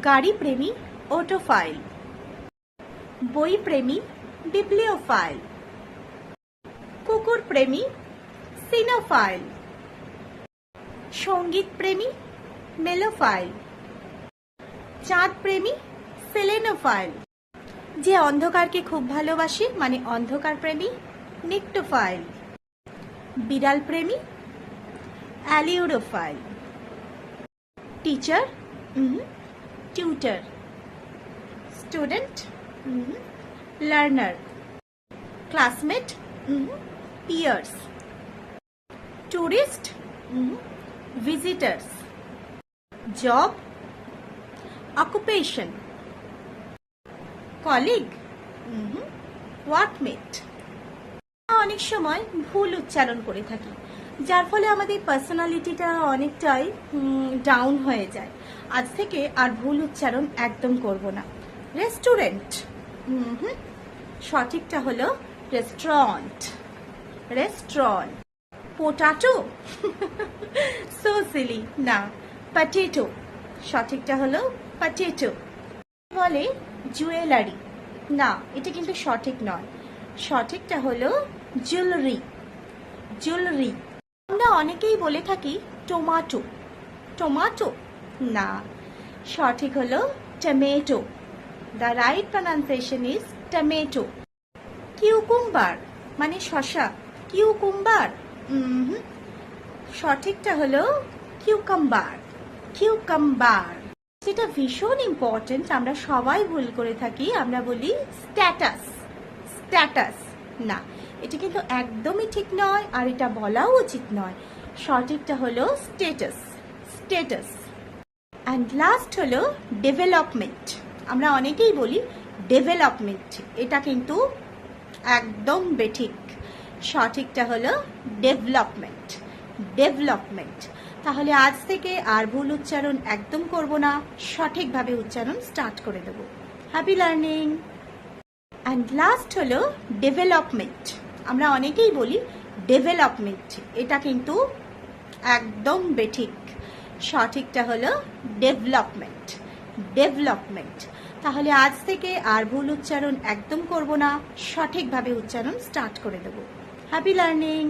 গাড়ি প্রেমী অটোফাইল, বই প্রেমী বিপ্লিওফাইল, কুকুর প্রেমী সিনোফাইল, সঙ্গীত প্রেমী মেলোফাইল, চাঁদ প্রেমী সেলেনোফাইল, যে অন্ধকারকে খুব ভালোবাসে মানে অন্ধকার প্রেমী নিকটোফাইল, বিড়াল প্রেমী ailurophile, teacher tutor, student learner, classmate peers, tourist visitors, job occupation, colleague workmate. অনেক সময় ভুল উচ্চারণ করে থাকি, যার ফলে আমাদের পার্সোনালিটিটা অনেকটাই ডাউন হয়ে যায়। আজ থেকে আর ভুল উচ্চারণ একদম করব না। রেস্টুরেন্ট সঠিকটা হলো restaurant, restaurant. Potato so silly, না পটেটো, সঠিকটা হলো পটেটো। বলে জুয়েলারি, না এটা কিন্তু সঠিক নয়, সঠিকটা হলো জুয়েলারি, জুয়েলারি। আমরা অনেকেই বলে থাকি টমেটো, টমেটো, না সঠিক হলো tomato. The right pronunciation is tomato. Cucumber মানে শসা, কিউকুম্বার, সঠিকটা হলো কিউকাম্বার, কিউকাম্বার। যেটা ভীষণ ইম্পর্টেন্ট, আমরা সবাই ভুল করে থাকি, আমরা বলি স্ট্যাটাস, স্ট্যাটাস, না এটা কিন্তু একদমই ঠিক নয়, আর এটা বলাও উচিত নয়। সঠিকটা হলো স্ট্যাটাস, স্ট্যাটাস। অ্যান্ড লাস্ট হলো ডেভেলপমেন্ট। আমরা অনেকেই বলি ডেভেলপমেন্ট, এটা কিন্তু একদম বেঠিক। সঠিকটা হলো ডেভেলপমেন্ট, ডেভেলপমেন্ট। তাহলে আজ থেকে আর ভুল উচ্চারণ একদম করব না, সঠিকভাবে উচ্চারণ স্টার্ট করে দেব। Happy learning. অ্যান্ড লাস্ট হলো ডেভেলপমেন্ট। আমরা অনেকেই বলি ডেভেলপমেন্ট, এটা কিন্তু একদম বেঠিক। সঠিকটা হলো ডেভেলপমেন্ট, ডেভেলপমেন্ট। তাহলে আজ থেকে আর ভুল উচ্চারণ একদম করব না, সঠিকভাবে উচ্চারণ স্টার্ট করে দেব। Happy learning.